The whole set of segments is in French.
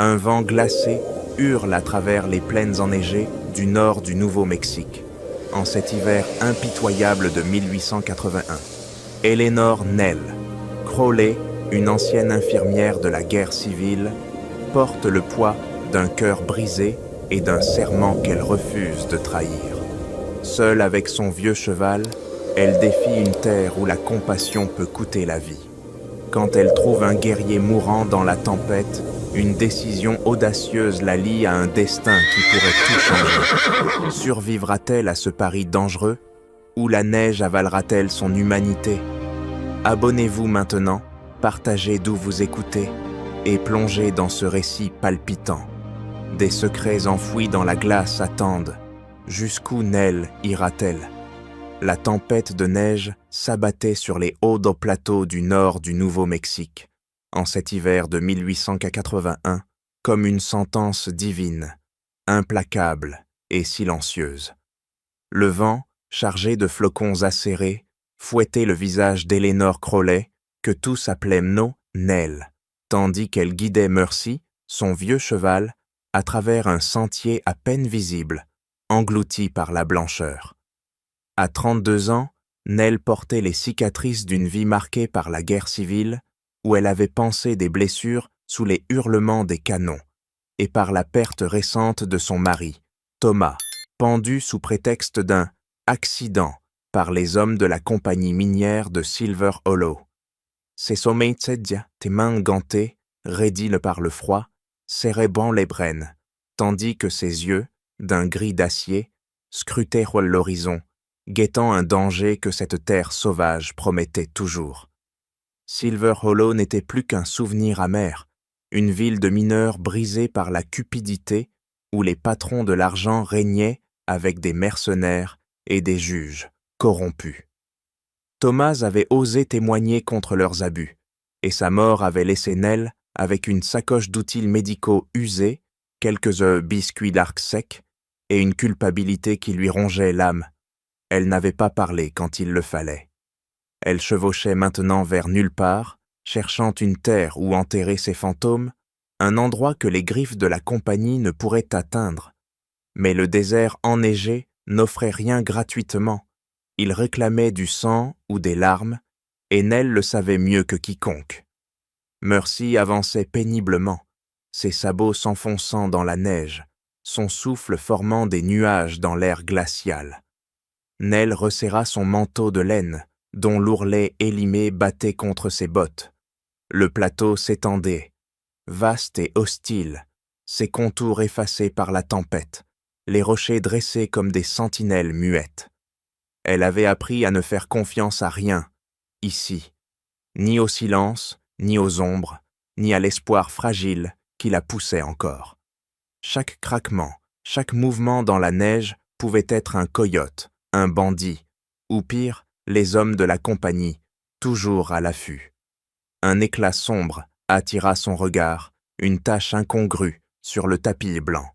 Un vent glacé hurle à travers les plaines enneigées du nord du Nouveau-Mexique, en cet hiver impitoyable de 1881. Eleanor Nell Crowley, une ancienne infirmière de la guerre civile, porte le poids d'un cœur brisé et d'un serment qu'elle refuse de trahir. Seule avec son vieux cheval, elle défie une terre où la compassion peut coûter la vie. Quand elle trouve un guerrier mourant dans la tempête, une décision audacieuse la lie à un destin qui pourrait tout changer. Survivra-t-elle à ce pari dangereux? Ou la neige avalera-t-elle son humanité? Abonnez-vous maintenant, partagez d'où vous écoutez et plongez dans ce récit palpitant. Des secrets enfouis dans la glace attendent. Jusqu'où Nell ira-t-elle? La tempête de neige s'abattait sur les hauts plateaux du nord du Nouveau-Mexique, en cet hiver de 1881, comme une sentence divine, implacable et silencieuse. Le vent, chargé de flocons acérés, fouettait le visage d'Eleanor Crowley, que tous appelaient Nell, tandis qu'elle guidait Mercy, son vieux cheval, à travers un sentier à peine visible, englouti par la blancheur. À 32 ans, Nell portait les cicatrices d'une vie marquée par la guerre civile, où elle avait pansé des blessures sous les hurlements des canons, et par la perte récente de son mari, Thomas, pendu sous prétexte d'un « accident » par les hommes de la compagnie minière de Silver Hollow. Ses sommeils tsedia, tes mains gantées, raidies par le froid, serraient bon les brênes, tandis que ses yeux, d'un gris d'acier, scrutaient l'horizon, guettant un danger que cette terre sauvage promettait toujours. Silver Hollow n'était plus qu'un souvenir amer, une ville de mineurs brisée par la cupidité où les patrons de l'argent régnaient avec des mercenaires et des juges corrompus. Thomas avait osé témoigner contre leurs abus, et sa mort avait laissé Nell avec une sacoche d'outils médicaux usés, quelques biscuits d'arc sec et une culpabilité qui lui rongeait l'âme. Elle n'avait pas parlé quand il le fallait. Elle chevauchait maintenant vers nulle part, cherchant une terre où enterrer ses fantômes, un endroit que les griffes de la compagnie ne pourraient atteindre. Mais le désert enneigé n'offrait rien gratuitement. Il réclamait du sang ou des larmes, et Nell le savait mieux que quiconque. Mercy avançait péniblement, ses sabots s'enfonçant dans la neige, son souffle formant des nuages dans l'air glacial. Nell resserra son manteau de laine, dont l'ourlet élimé battait contre ses bottes. Le plateau s'étendait, vaste et hostile, ses contours effacés par la tempête, les rochers dressés comme des sentinelles muettes. Elle avait appris à ne faire confiance à rien, ici, ni au silence, ni aux ombres, ni à l'espoir fragile qui la poussait encore. Chaque craquement, chaque mouvement dans la neige pouvait être un coyote, un bandit, ou pire, les hommes de la compagnie, toujours à l'affût. Un éclat sombre attira son regard, une tache incongrue sur le tapis blanc.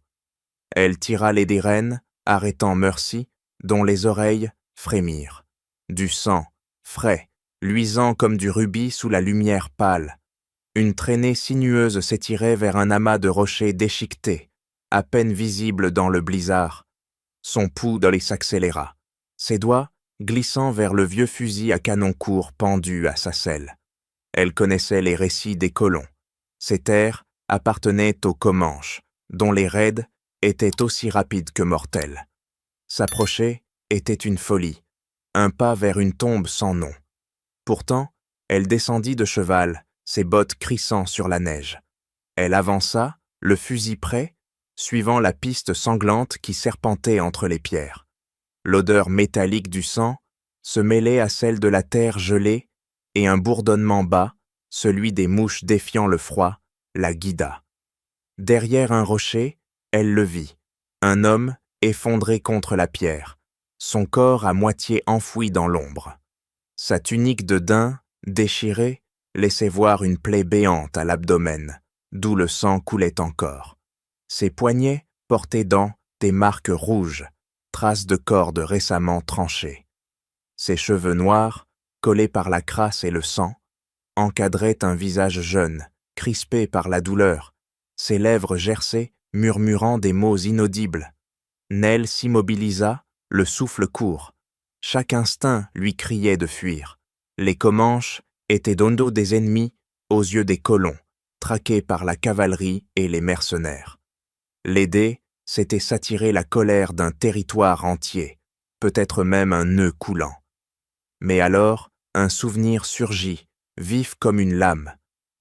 Elle tira les des rênes, arrêtant Mercy, dont les oreilles frémirent. Du sang, frais, luisant comme du rubis sous la lumière pâle. Une traînée sinueuse s'étirait vers un amas de rochers déchiquetés, à peine visible dans le blizzard. Son pouls s'accéléra, ses doigts glissant vers le vieux fusil à canon court pendu à sa selle. Elle connaissait les récits des colons. Ces terres appartenaient aux Comanches, dont les raids étaient aussi rapides que mortels. S'approcher était une folie, un pas vers une tombe sans nom. Pourtant, elle descendit de cheval, ses bottes crissant sur la neige. Elle avança, le fusil prêt, suivant la piste sanglante qui serpentait entre les pierres. L'odeur métallique du sang se mêlait à celle de la terre gelée et un bourdonnement bas, celui des mouches défiant le froid, la guida. Derrière un rocher, elle le vit, un homme effondré contre la pierre, son corps à moitié enfoui dans l'ombre. Sa tunique de daim, déchirée, laissait voir une plaie béante à l'abdomen, d'où le sang coulait encore. Ses poignets portaient dans des marques rouges, traces de cordes récemment tranchées. Ses cheveux noirs, collés par la crasse et le sang, encadraient un visage jeune, crispé par la douleur, ses lèvres gerçaient, murmurant des mots inaudibles. Nell s'immobilisa, le souffle court. Chaque instinct lui criait de fuir. Les Comanches étaient dans le dos des ennemis, aux yeux des colons, traqués par la cavalerie et les mercenaires. L'aider, c'était s'attirer la colère d'un territoire entier, peut-être même un nœud coulant. Mais alors, un souvenir surgit, vif comme une lame.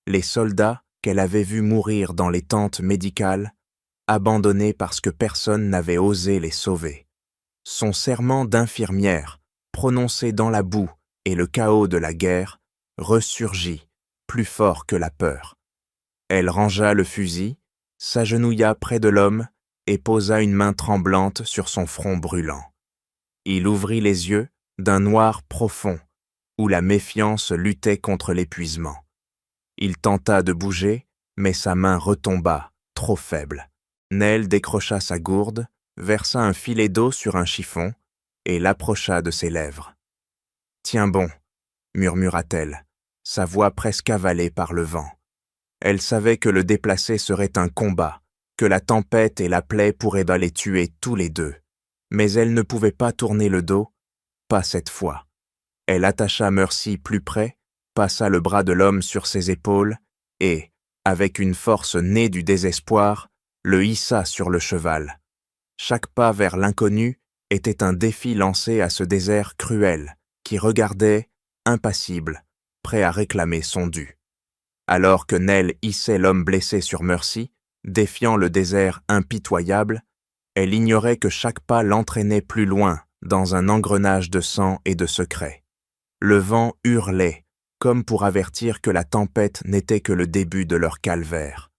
Les soldats qu'elle avait vus mourir dans les tentes médicales, abandonnés parce que personne n'avait osé les sauver. Son serment d'infirmière, prononcé dans la boue et le chaos de la guerre, ressurgit, plus fort que la peur. Elle rangea le fusil, s'agenouilla près de l'homme et posa une main tremblante sur son front brûlant. Il ouvrit les yeux d'un noir profond, où la méfiance luttait contre l'épuisement. Il tenta de bouger, mais sa main retomba, trop faible. Nell décrocha sa gourde, versa un filet d'eau sur un chiffon et l'approcha de ses lèvres. « Tiens bon », murmura-t-elle, sa voix presque avalée par le vent. Elle savait que le déplacer serait un combat, que la tempête et la plaie pourraient les tuer tous les deux. Mais elle ne pouvait pas tourner le dos, pas cette fois. Elle attacha Mercy plus près, passa le bras de l'homme sur ses épaules et, avec une force née du désespoir, le hissa sur le cheval. Chaque pas vers l'inconnu était un défi lancé à ce désert cruel qui regardait, impassible, prêt à réclamer son dû. Alors que Nell hissait l'homme blessé sur Mercy, défiant le désert impitoyable, elle ignorait que chaque pas l'entraînait plus loin dans un engrenage de sang et de secrets. Le vent hurlait, comme pour avertir que la tempête n'était que le début de leur calvaire.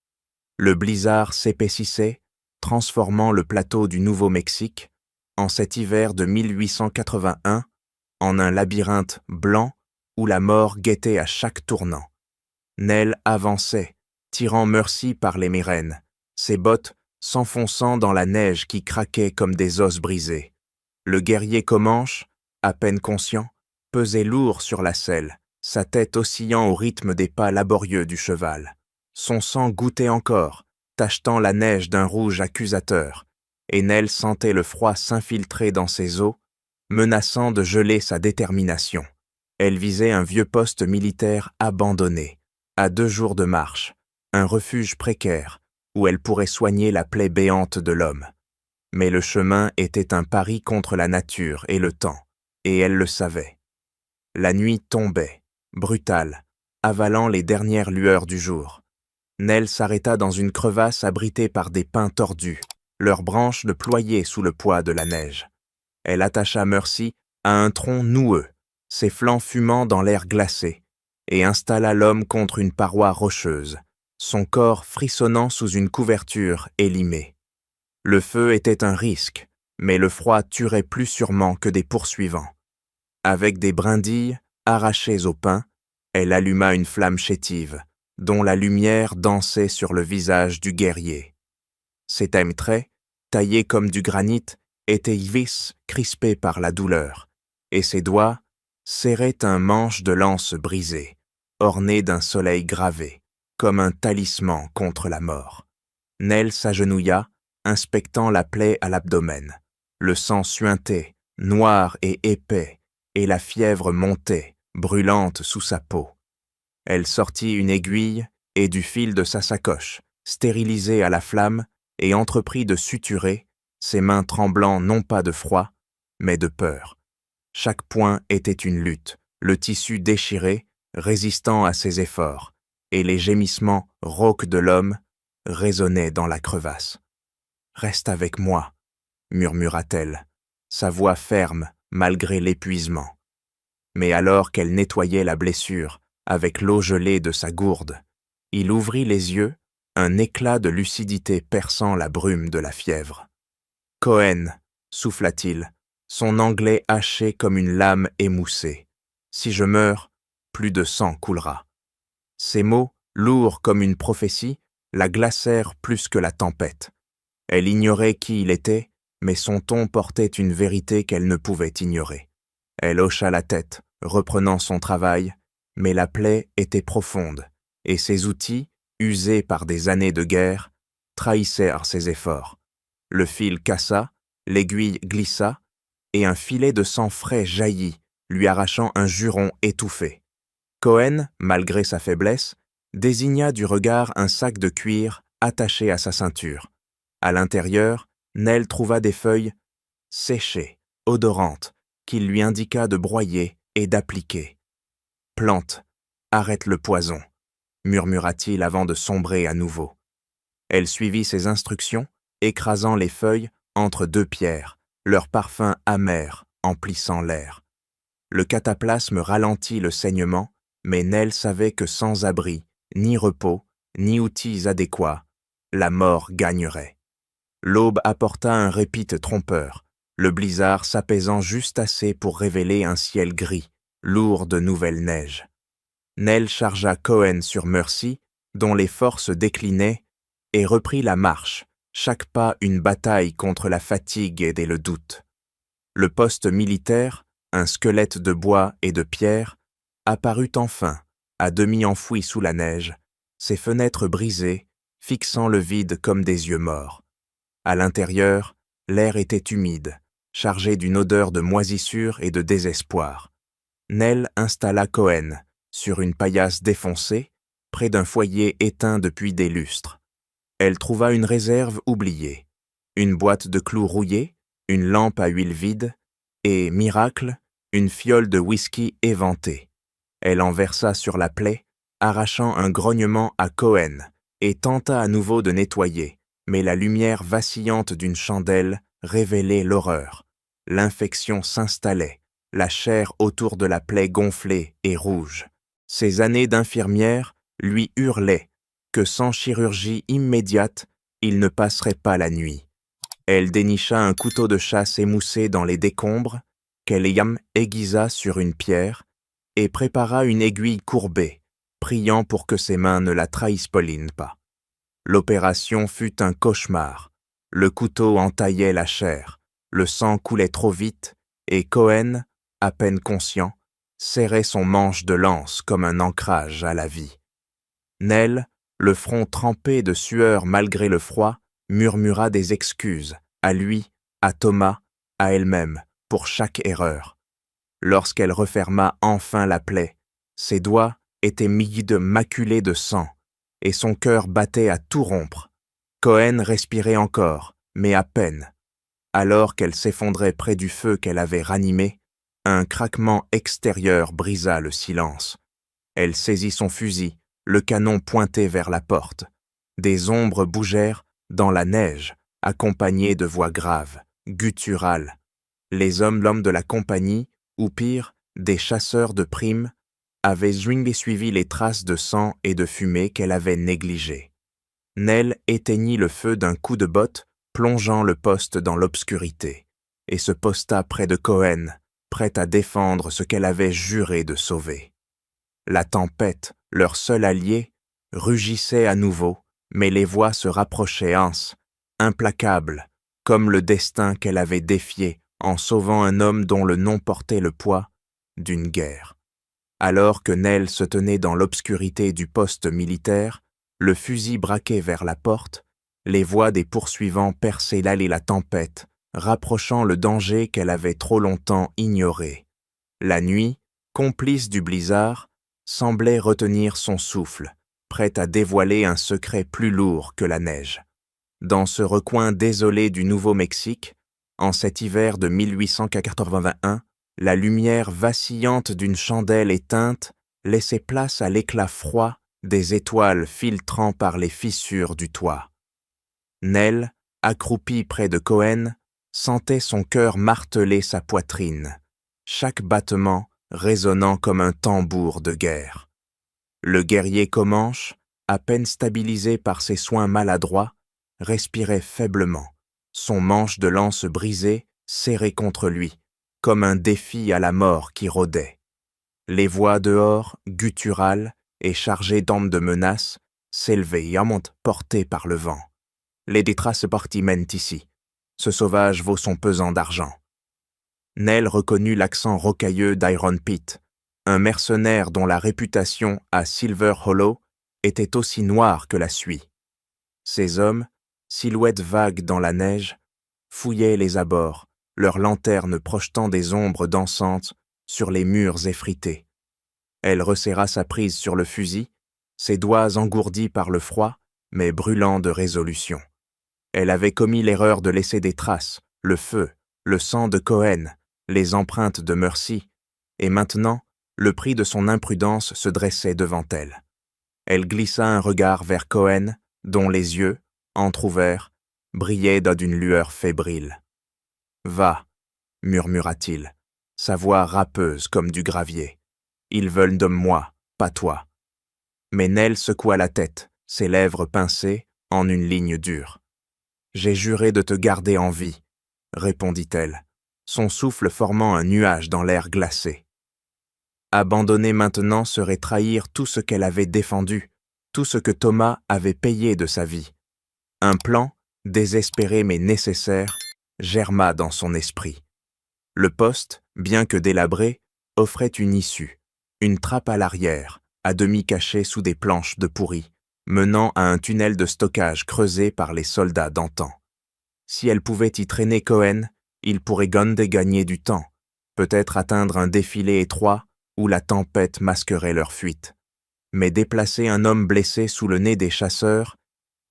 Le blizzard s'épaississait, transformant le plateau du Nouveau-Mexique, en cet hiver de 1881, en un labyrinthe blanc où la mort guettait à chaque tournant. Nell avançait, tirant Mercy par les mérènes, ses bottes s'enfonçant dans la neige qui craquait comme des os brisés. Le guerrier Comanche, à peine conscient, pesait lourd sur la selle, sa tête oscillant au rythme des pas laborieux du cheval. Son sang goûtait encore, tachetant la neige d'un rouge accusateur, et Nell sentait le froid s'infiltrer dans ses os, menaçant de geler sa détermination. Elle visait un vieux poste militaire abandonné, à 2 jours de marche, un refuge précaire où elle pourrait soigner la plaie béante de l'homme. Mais le chemin était un pari contre la nature et le temps, et elle le savait. La nuit tombait, brutale, avalant les dernières lueurs du jour. Nell s'arrêta dans une crevasse abritée par des pins tordus, leurs branches le ployaient sous le poids de la neige. Elle attacha Mercy à un tronc noueux, ses flancs fumant dans l'air glacé, et installa l'homme contre une paroi rocheuse, son corps frissonnant sous une couverture élimée. Le feu était un risque, mais le froid tuerait plus sûrement que des poursuivants. Avec des brindilles arrachées au pin, elle alluma une flamme chétive, dont la lumière dansait sur le visage du guerrier. Ses traits, taillés comme du granit, étaient lisses, crispés par la douleur, et ses doigts serraient un manche de lance brisé, orné d'un soleil gravé, comme un talisman contre la mort. Nell s'agenouilla, inspectant la plaie à l'abdomen. Le sang suintait, noir et épais, et la fièvre montait, brûlante sous sa peau. Elle sortit une aiguille et du fil de sa sacoche, stérilisée à la flamme, et entreprit de suturer, ses mains tremblant non pas de froid, mais de peur. Chaque point était une lutte, le tissu déchiré, résistant à ses efforts, et les gémissements rauques de l'homme résonnaient dans la crevasse. « Reste avec moi », murmura-t-elle, sa voix ferme malgré l'épuisement. Mais alors qu'elle nettoyait la blessure avec l'eau gelée de sa gourde, il ouvrit les yeux, un éclat de lucidité perçant la brume de la fièvre. « Cohen », souffla-t-il, son anglais haché comme une lame émoussée. « Si je meurs, plus de sang coulera. » Ces mots, lourds comme une prophétie, la glacèrent plus que la tempête. Elle ignorait qui il était, mais son ton portait une vérité qu'elle ne pouvait ignorer. Elle hocha la tête, reprenant son travail, mais la plaie était profonde, et ses outils, usé par des années de guerre, trahissèrent ses efforts. Le fil cassa, l'aiguille glissa, et un filet de sang frais jaillit, lui arrachant un juron étouffé. Cohen, malgré sa faiblesse, désigna du regard un sac de cuir attaché à sa ceinture. À l'intérieur, Nell trouva des feuilles séchées, odorantes, qu'il lui indiqua de broyer et d'appliquer. « Plante, arrête le poison », murmura-t-il avant de sombrer à nouveau. Elle suivit ses instructions, écrasant les feuilles entre deux pierres, leur parfum amer emplissant l'air. Le cataplasme ralentit le saignement, mais Nell savait que sans abri, ni repos, ni outils adéquats, la mort gagnerait. L'aube apporta un répit trompeur, le blizzard s'apaisant juste assez pour révéler un ciel gris, lourd de nouvelles neiges. Nell chargea Cohen sur Mercy, dont les forces déclinaient, et reprit la marche, chaque pas une bataille contre la fatigue et le doute. Le poste militaire, un squelette de bois et de pierre, apparut enfin, à demi enfoui sous la neige, ses fenêtres brisées, fixant le vide comme des yeux morts. À l'intérieur, l'air était humide, chargé d'une odeur de moisissure et de désespoir. Nell installa Cohen sur une paillasse défoncée, près d'un foyer éteint depuis des lustres. Elle trouva une réserve oubliée, une boîte de clous rouillés, une lampe à huile vide et, miracle, une fiole de whisky éventée. Elle en versa sur la plaie, arrachant un grognement à Cohen, et tenta à nouveau de nettoyer, mais la lumière vacillante d'une chandelle révélait l'horreur. L'infection s'installait, la chair autour de la plaie gonflée et rouge. Ses années d'infirmière lui hurlaient que sans chirurgie immédiate, il ne passerait pas la nuit. Elle dénicha un couteau de chasse émoussé dans les décombres, qu'elle aiguisa sur une pierre, et prépara une aiguille courbée, priant pour que ses mains ne la trahissent pas. L'opération fut un cauchemar. Le couteau entaillait la chair, le sang coulait trop vite, et Cohen, à peine conscient, serrait son manche de lance comme un ancrage à la vie. Nell, le front trempé de sueur malgré le froid, murmura des excuses, à lui, à Thomas, à elle-même, pour chaque erreur. Lorsqu'elle referma enfin la plaie, ses doigts étaient maculés de sang, et son cœur battait à tout rompre. Cohen respirait encore, mais à peine. Alors qu'elle s'effondrait près du feu qu'elle avait ranimé, un craquement extérieur brisa le silence. Elle saisit son fusil, le canon pointé vers la porte. Des ombres bougèrent dans la neige, accompagnées de voix graves, gutturales. Les hommes de la compagnie, ou pire, des chasseurs de primes, avaient suivi les traces de sang et de fumée qu'elle avait négligées. Nell éteignit le feu d'un coup de botte, plongeant le poste dans l'obscurité, et se posta près de Cohen, prête à défendre ce qu'elle avait juré de sauver. La tempête, leur seul allié, rugissait à nouveau, mais les voix se rapprochaient implacables, comme le destin qu'elle avait défié en sauvant un homme dont le nom portait le poids d'une guerre. Alors que Nell se tenait dans l'obscurité du poste militaire, le fusil braqué vers la porte, les voix des poursuivants perçaient la tempête, rapprochant le danger qu'elle avait trop longtemps ignoré. La nuit, complice du blizzard, semblait retenir son souffle, prête à dévoiler un secret plus lourd que la neige. Dans ce recoin désolé du Nouveau-Mexique, en cet hiver de 1881, la lumière vacillante d'une chandelle éteinte laissait place à l'éclat froid des étoiles filtrant par les fissures du toit. Nell, accroupie près de Cohen, sentait son cœur marteler sa poitrine, chaque battement résonnant comme un tambour de guerre. Le guerrier Comanche, à peine stabilisé par ses soins maladroits, respirait faiblement, son manche de lance brisé serré contre lui, comme un défi à la mort qui rôdait. Les voix dehors, gutturales et chargées d'armes de menaces, s'élevaient portées par le vent. Les détraces parties mènent ici. Ce sauvage vaut son pesant d'argent. Nell reconnut l'accent rocailleux d'Iron Pete, un mercenaire dont la réputation à Silver Hollow était aussi noir que la suie. Ces hommes, silhouettes vagues dans la neige, fouillaient les abords, leurs lanternes projetant des ombres dansantes sur les murs effrités. Elle resserra sa prise sur le fusil, ses doigts engourdis par le froid, mais brûlants de résolution. Elle avait commis l'erreur de laisser des traces, le feu, le sang de Cohen, les empreintes de Mercy, et maintenant, le prix de son imprudence se dressait devant elle. Elle glissa un regard vers Cohen, dont les yeux, entr'ouverts, brillaient d'une lueur fébrile. « Va, murmura-t-il, sa voix râpeuse comme du gravier. Ils veulent de moi, pas toi. » Mais Nell secoua la tête, ses lèvres pincées en une ligne dure. « J'ai juré de te garder en vie, » répondit-elle, son souffle formant un nuage dans l'air glacé. Abandonner maintenant serait trahir tout ce qu'elle avait défendu, tout ce que Thomas avait payé de sa vie. Un plan, désespéré mais nécessaire, germa dans son esprit. Le poste, bien que délabré, offrait une issue, une trappe à l'arrière, à demi cachée sous des planches de pourri, menant à un tunnel de stockage creusé par les soldats d'antan. Si elle pouvait y traîner Cohen, il pourrait gagner du temps, peut-être atteindre un défilé étroit où la tempête masquerait leur fuite. Mais déplacer un homme blessé sous le nez des chasseurs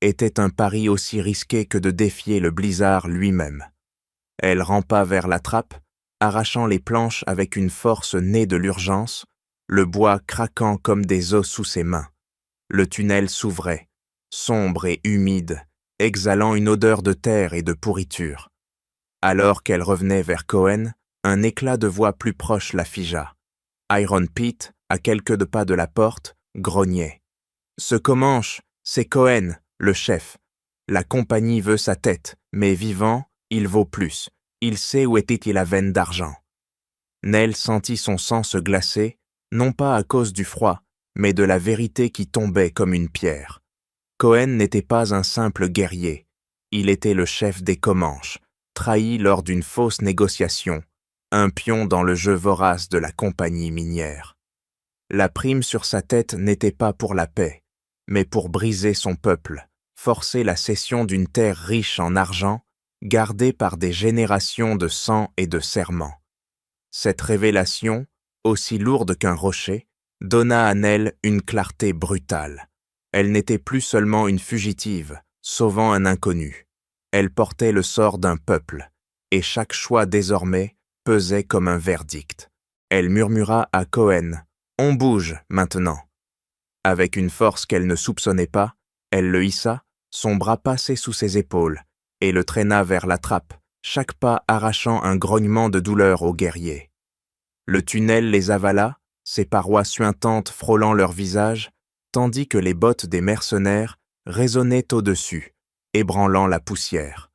était un pari aussi risqué que de défier le blizzard lui-même. Elle rampa vers la trappe, arrachant les planches avec une force née de l'urgence, le bois craquant comme des os sous ses mains. Le tunnel s'ouvrait, sombre et humide, exhalant une odeur de terre et de pourriture. Alors qu'elle revenait vers Cohen, un éclat de voix plus proche la figea. Iron Pete, à quelques pas de la porte, grognait. « Ce Comanche, c'est Cohen, le chef. La compagnie veut sa tête, mais vivant, il vaut plus. Il sait où était la veine d'argent. » Nell sentit son sang se glacer, non pas à cause du froid, mais de la vérité qui tombait comme une pierre. Cohen n'était pas un simple guerrier. Il était le chef des Comanches, trahi lors d'une fausse négociation, un pion dans le jeu vorace de la compagnie minière. La prime sur sa tête n'était pas pour la paix, mais pour briser son peuple, forcer la cession d'une terre riche en argent, gardée par des générations de sang et de serments. Cette révélation, aussi lourde qu'un rocher, donna à Nell une clarté brutale. Elle n'était plus seulement une fugitive, sauvant un inconnu. Elle portait le sort d'un peuple, et chaque choix désormais pesait comme un verdict. Elle murmura à Cohen « On bouge maintenant !» Avec une force qu'elle ne soupçonnait pas, elle le hissa, son bras passé sous ses épaules, et le traîna vers la trappe, chaque pas arrachant un grognement de douleur aux guerriers. Le tunnel les avala, ses parois suintantes frôlant leur visage, tandis que les bottes des mercenaires résonnaient au-dessus, ébranlant la poussière.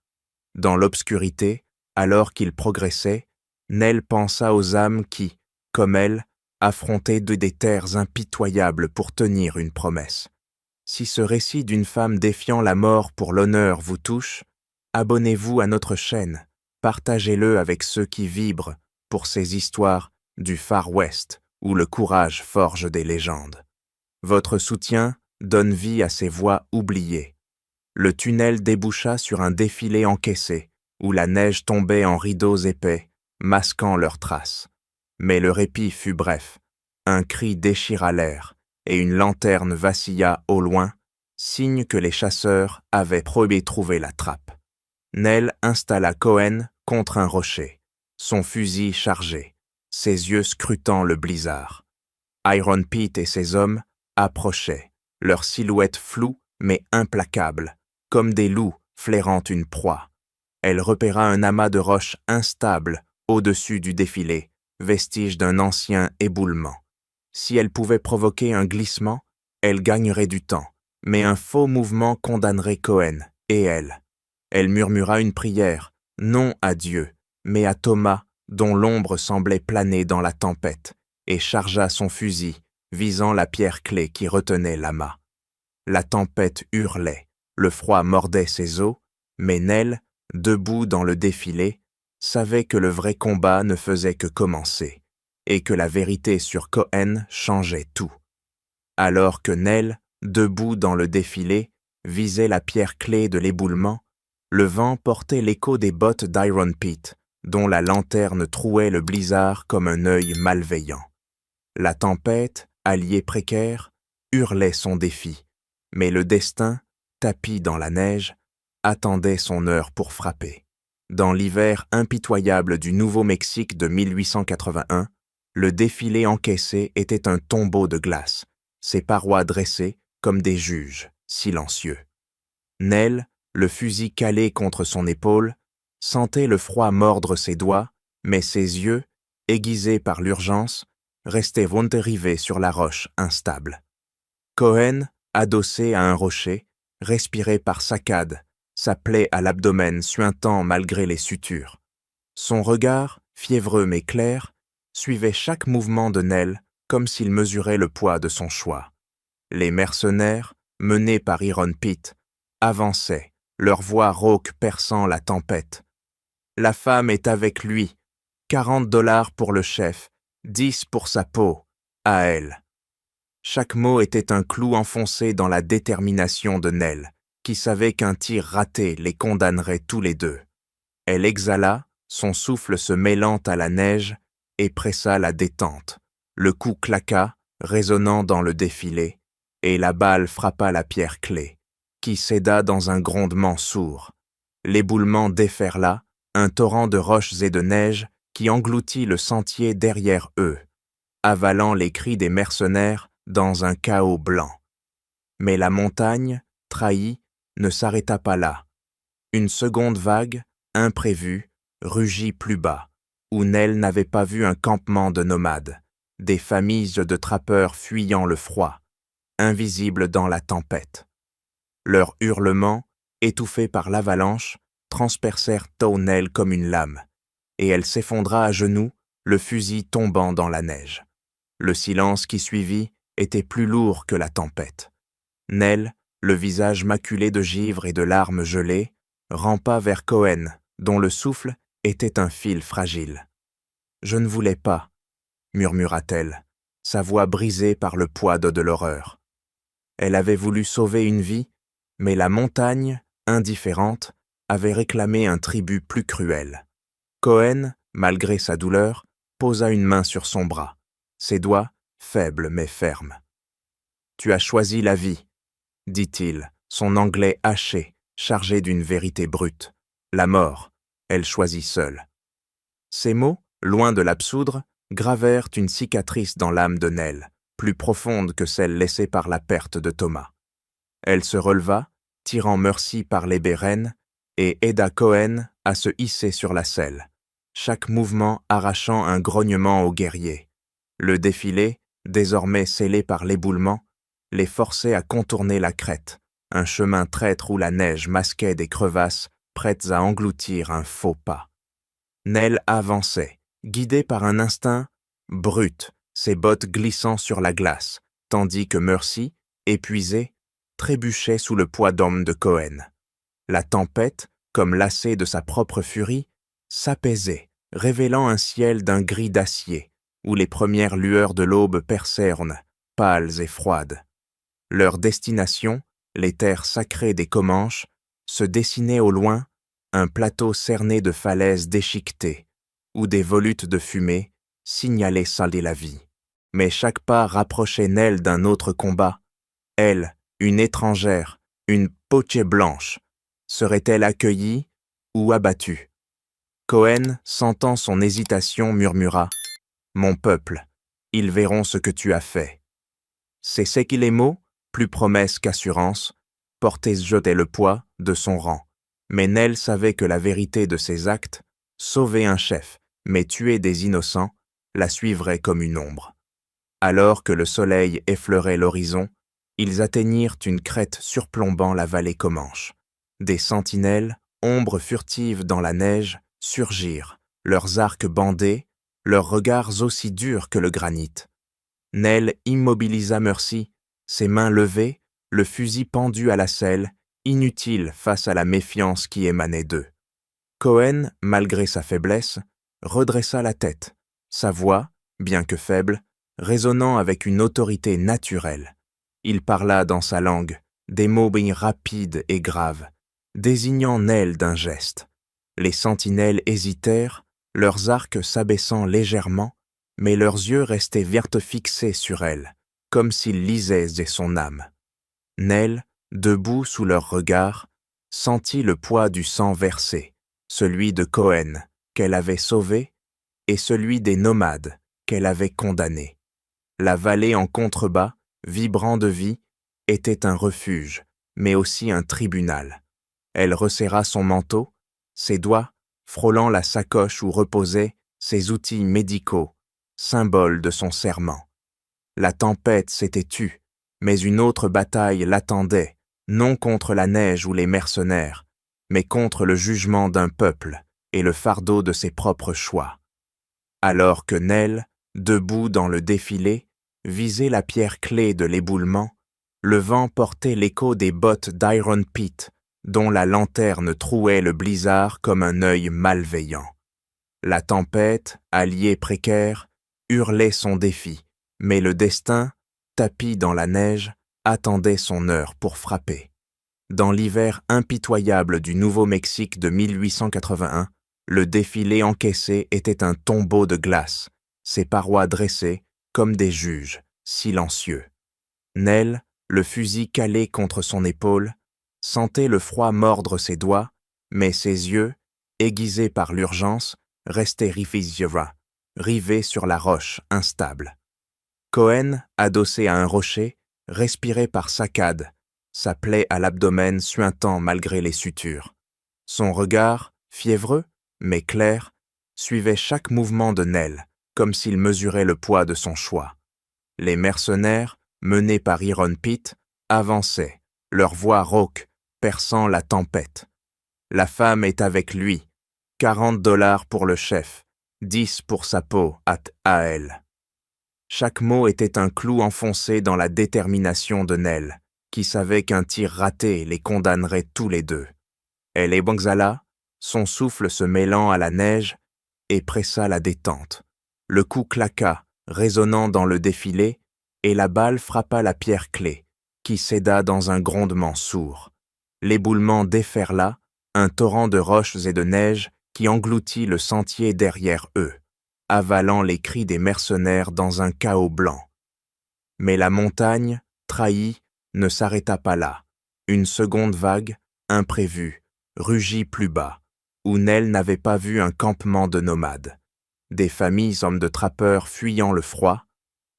Dans l'obscurité, alors qu'ils progressaient, Nell pensa aux âmes qui, comme elle, affrontaient des terres impitoyables pour tenir une promesse. Si ce récit d'une femme défiant la mort pour l'honneur vous touche, abonnez-vous à notre chaîne, partagez-le avec ceux qui vibrent pour ces histoires du Far West où le courage forge des légendes. Votre soutien donne vie à ces voix oubliées. Le tunnel déboucha sur un défilé encaissé, où la neige tombait en rideaux épais, masquant leurs traces. Mais le répit fut bref. Un cri déchira l'air, et une lanterne vacilla au loin, signe que les chasseurs avaient probé trouver la trappe. Nell installa Cohen contre un rocher, son fusil chargé, ses yeux scrutant le blizzard. Iron Pete et ses hommes approchaient, leurs silhouettes floues mais implacables, comme des loups flairant une proie. Elle repéra un amas de roches instables au-dessus du défilé, vestige d'un ancien éboulement. Si elle pouvait provoquer un glissement, elle gagnerait du temps, mais un faux mouvement condamnerait Cohen et elle. Elle murmura une prière, non à Dieu, mais à Thomas, dont l'ombre semblait planer dans la tempête, et chargea son fusil, visant la pierre clé qui retenait l'amas. La tempête hurlait, le froid mordait ses os, mais Nell, debout dans le défilé, savait que le vrai combat ne faisait que commencer, et que la vérité sur Cohen changeait tout. Alors que Nell, debout dans le défilé, visait la pierre clé de l'éboulement, le vent portait l'écho des bottes d'Iron Pete, dont la lanterne trouait le blizzard comme un œil malveillant. La tempête, allié précaire, hurlait son défi, mais le destin, tapi dans la neige, attendait son heure pour frapper. Dans l'hiver impitoyable du Nouveau-Mexique de 1881, le défilé encaissé était un tombeau de glace, ses parois dressées comme des juges, silencieux. Nell, le fusil calé contre son épaule, sentait le froid mordre ses doigts, mais ses yeux, aiguisés par l'urgence, restaient rivés sur la roche instable. Cohen, adossé à un rocher, respirait par saccades, sa plaie à l'abdomen suintant malgré les sutures. Son regard, fiévreux mais clair, suivait chaque mouvement de Nell comme s'il mesurait le poids de son choix. Les mercenaires, menés par Iron Pete, avançaient, leur voix rauque perçant la tempête. La femme est avec lui, 40$ pour le chef, 10 pour sa peau, à elle. Chaque mot était un clou enfoncé dans la détermination de Nell, qui savait qu'un tir raté les condamnerait tous les deux. Elle exhala, son souffle se mêlant à la neige, et pressa la détente. Le coup claqua, résonnant dans le défilé, et la balle frappa la pierre clé, qui céda dans un grondement sourd. L'éboulement déferla, un torrent de roches et de neige qui engloutit le sentier derrière eux, avalant les cris des mercenaires dans un chaos blanc. Mais la montagne, trahie, ne s'arrêta pas là. Une seconde vague, imprévue, rugit plus bas, où Nell n'avait pas vu un campement de nomades, des familles de trappeurs fuyant le froid, invisibles dans la tempête. Leurs hurlements, étouffés par l'avalanche, transpercèrent Nell comme une lame, et elle s'effondra à genoux, le fusil tombant dans la neige. Le silence qui suivit était plus lourd que la tempête. Nell, le visage maculé de givre et de larmes gelées, rampa vers Cohen, dont le souffle était un fil fragile. « Je ne voulais pas, » murmura-t-elle, sa voix brisée par le poids de l'horreur. Elle avait voulu sauver une vie, mais la montagne, indifférente, avait réclamé un tribut plus cruel. Cohen, malgré sa douleur, posa une main sur son bras, ses doigts faibles mais fermes. « Tu as choisi la vie, » dit-il, son anglais haché, chargé d'une vérité brute. La mort, elle choisit seule. Ces mots, loin de l'absoudre, gravèrent une cicatrice dans l'âme de Nell, plus profonde que celle laissée par la perte de Thomas. Elle se releva, tirant Mercy par les bérènes, et aida Cohen à se hisser sur la selle, chaque mouvement arrachant un grognement aux guerriers. Le défilé, désormais scellé par l'éboulement, les forçait à contourner la crête, un chemin traître où la neige masquait des crevasses prêtes à engloutir un faux pas. Nell avançait, guidée par un instinct brut, ses bottes glissant sur la glace, tandis que Mercy, épuisée, trébuchait sous le poids d'hommes de Cohen. La tempête, comme lassée de sa propre furie, s'apaisait, révélant un ciel d'un gris d'acier, où les premières lueurs de l'aube percèrent, pâles et froides. Leur destination, les terres sacrées des Comanches, se dessinait au loin, un plateau cerné de falaises déchiquetées, où des volutes de fumée signalaient saler la vie. Mais chaque pas rapprochait Nell d'un autre combat. Elle, une étrangère, une pochée blanche, serait-elle accueillie ou abattue? Cohen, sentant son hésitation, murmura « Mon peuple, ils verront ce que tu as fait. » C'est que les mots, plus promesse qu'assurance, portaient jeter le poids de son rang. Mais Nell savait que la vérité de ses actes, sauver un chef, mais tuer des innocents, la suivrait comme une ombre. Alors que le soleil effleurait l'horizon, ils atteignirent une crête surplombant la vallée Comanche. Des sentinelles, ombres furtives dans la neige, surgirent, leurs arcs bandés, leurs regards aussi durs que le granit. Nell immobilisa Mercy, ses mains levées, le fusil pendu à la selle, inutile face à la méfiance qui émanait d'eux. Cohen, malgré sa faiblesse, redressa la tête, sa voix, bien que faible, résonnant avec une autorité naturelle. Il parla dans sa langue, des mots rapides et graves, désignant Nell d'un geste. Les sentinelles hésitèrent, leurs arcs s'abaissant légèrement, mais leurs yeux restaient fixés sur elle, comme s'ils lisaient son âme. Nell, debout sous leurs regards, sentit le poids du sang versé, celui de Cohen, qu'elle avait sauvé, et celui des nomades, qu'elle avait condamnés. La vallée en contrebas, vibrant de vie, était un refuge, mais aussi un tribunal. Elle resserra son manteau, ses doigts frôlant la sacoche où reposaient ses outils médicaux, symbole de son serment. La tempête s'était tue, mais une autre bataille l'attendait, non contre la neige ou les mercenaires, mais contre le jugement d'un peuple et le fardeau de ses propres choix. Alors que Nell, debout dans le défilé, visait la pierre clé de l'éboulement, le vent portait l'écho des bottes d'Iron Pete, dont la lanterne trouait le blizzard comme un œil malveillant. La tempête, alliée précaire, hurlait son défi, mais le destin, tapi dans la neige, attendait son heure pour frapper. Dans l'hiver impitoyable du Nouveau-Mexique de 1881, le défilé encaissé était un tombeau de glace, ses parois dressées comme des juges, silencieux. Nell, le fusil calé contre son épaule, sentait le froid mordre ses doigts, mais ses yeux, aiguisés par l'urgence, restaient rivés sur la roche instable. Cohen, adossé à un rocher, respirait par saccades, sa plaie à l'abdomen suintant malgré les sutures. Son regard, fiévreux, mais clair, suivait chaque mouvement de Nell, comme s'il mesurait le poids de son choix. Les mercenaires, menés par Iron Pete, avançaient, leur voix rauque, perçant la tempête. La femme est avec lui, $40 pour le chef, 10 pour sa peau, à elle. Chaque mot était un clou enfoncé dans la détermination de Nell, qui savait qu'un tir raté les condamnerait tous les deux. Elle exhala, son souffle se mêlant à la neige, et pressa la détente. Le coup claqua, résonnant dans le défilé, et la balle frappa la pierre clé, qui céda dans un grondement sourd. L'éboulement déferla, un torrent de roches et de neige qui engloutit le sentier derrière eux, avalant les cris des mercenaires dans un chaos blanc. Mais la montagne, trahie, ne s'arrêta pas là. Une seconde vague, imprévue, rugit plus bas, où Nell n'avait pas vu un campement de nomades. Des familles hommes de trappeurs fuyant le froid,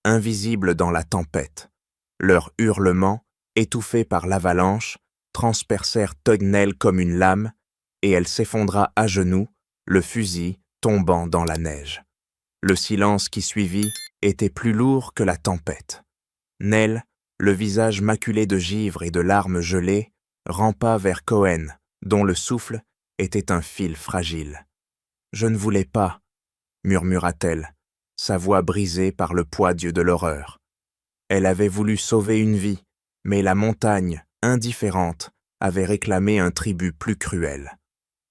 invisibles dans la tempête. Leurs hurlements, étouffés par l'avalanche, transpercèrent Nell comme une lame, et elle s'effondra à genoux, le fusil tombant dans la neige. Le silence qui suivit était plus lourd que la tempête. Nell, le visage maculé de givre et de larmes gelées, rampa vers Cohen, dont le souffle était un fil fragile. « Je ne voulais pas, » murmura-t-elle, sa voix brisée par le poids de l'horreur. Elle avait voulu sauver une vie, mais la montagne, indifférente, avait réclamé un tribut plus cruel.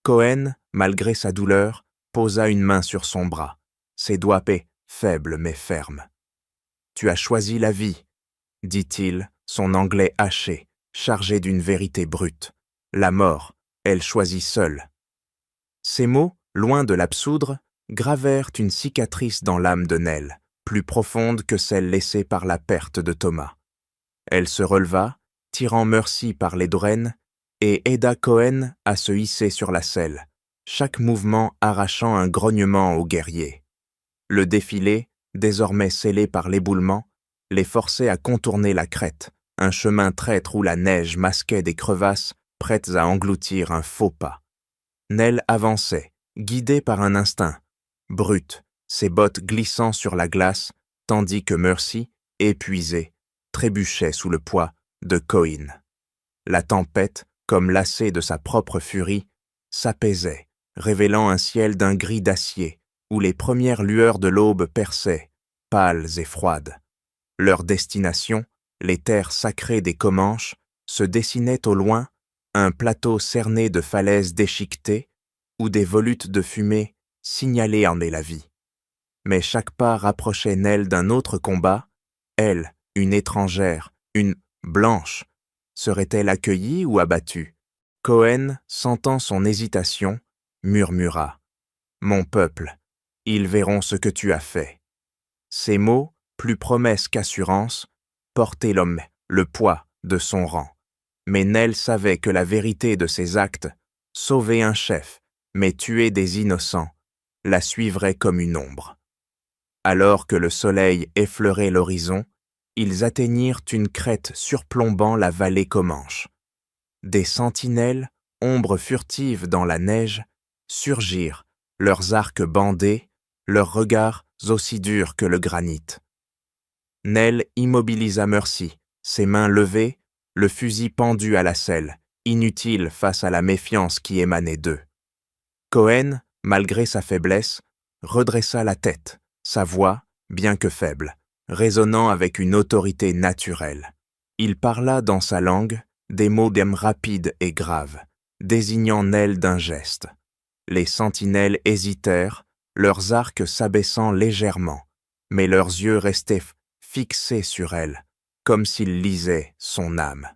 Cohen, malgré sa douleur, posa une main sur son bras, ses doigts faibles mais fermes. « Tu as choisi la vie, » dit-il, son anglais haché, chargé d'une vérité brute. « La mort, elle choisit seule. » Ces mots, loin de l'absoudre, gravèrent une cicatrice dans l'âme de Nell, plus profonde que celle laissée par la perte de Thomas. Elle se releva, tirant Mercy par les draines, et aida Cohen à se hisser sur la selle, chaque mouvement arrachant un grognement aux guerriers. Le défilé, désormais scellé par l'éboulement, les forçait à contourner la crête, un chemin traître où la neige masquait des crevasses prêtes à engloutir un faux pas. Nell avançait, guidée par un instinct, brute, ses bottes glissant sur la glace, tandis que Mercy, épuisée, trébuchait sous le poids de Cohen. La tempête, comme lassée de sa propre furie, s'apaisait, révélant un ciel d'un gris d'acier, où les premières lueurs de l'aube perçaient, pâles et froides. Leur destination, les terres sacrées des Comanches, se dessinait au loin, un plateau cerné de falaises déchiquetées, où des volutes de fumée signalaient en est la vie. Mais chaque pas rapprochait Nell d'un autre combat, elle, une étrangère, Une blanche serait-elle accueillie ou abattue? Cohen, sentant son hésitation, murmura. Mon peuple, ils verront ce que tu as fait. Ces mots, plus promesse qu'assurance, portaient l'homme le poids de son rang. Mais Nel savait que la vérité de ses actes, sauver un chef, mais tuer des innocents, la suivrait comme une ombre. Alors que le soleil effleurait l'horizon, ils atteignirent une crête surplombant la vallée Comanche. Des sentinelles, ombres furtives dans la neige, surgirent, leurs arcs bandés, leurs regards aussi durs que le granit. Nel immobilisa Mercy, ses mains levées, le fusil pendu à la selle, inutile face à la méfiance qui émanait d'eux. Cohen, malgré sa faiblesse, redressa la tête, sa voix, bien que faible, résonnant avec une autorité naturelle. Il parla dans sa langue des mots rapides et graves, désignant Nel d'un geste. Les sentinelles hésitèrent, leurs arcs s'abaissant légèrement, mais leurs yeux restaient fixés sur elle, comme s'ils lisaient son âme.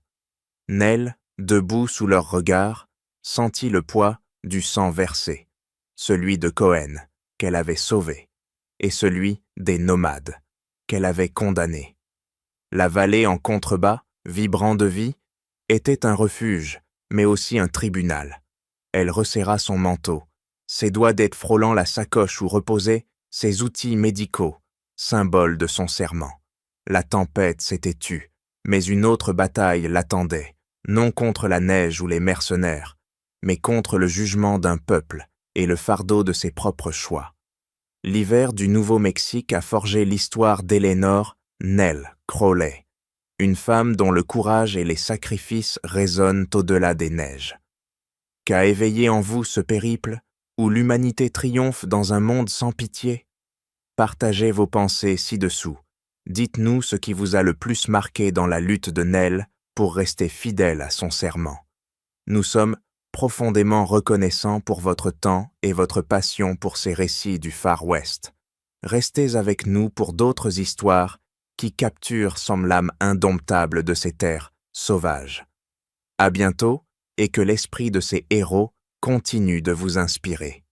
Nel, debout sous leurs regards, sentit le poids du sang versé, celui de Cohen, qu'elle avait sauvé, et celui des nomades, qu'elle avait condamnés. La vallée en contrebas, vibrant de vie, était un refuge, mais aussi un tribunal. Elle resserra son manteau, ses doigts d'aide frôlant la sacoche où reposaient ses outils médicaux, symbole de son serment. La tempête s'était tue, mais une autre bataille l'attendait, non contre la neige ou les mercenaires, mais contre le jugement d'un peuple et le fardeau de ses propres choix. L'hiver du Nouveau-Mexique a forgé l'histoire d'Eleanor Nell Crowley, une femme dont le courage et les sacrifices résonnent au-delà des neiges. Qu'a éveillé en vous ce périple où l'humanité triomphe dans un monde sans pitié? Partagez vos pensées ci-dessous. Dites-nous ce qui vous a le plus marqué dans la lutte de Nell pour rester fidèle à son serment. Nous sommes profondément reconnaissants pour votre temps et votre passion pour ces récits du Far West. Restez avec nous pour d'autres histoires qui capturent comme l'âme indomptable de ces terres sauvages. À bientôt et que l'esprit de ces héros continue de vous inspirer.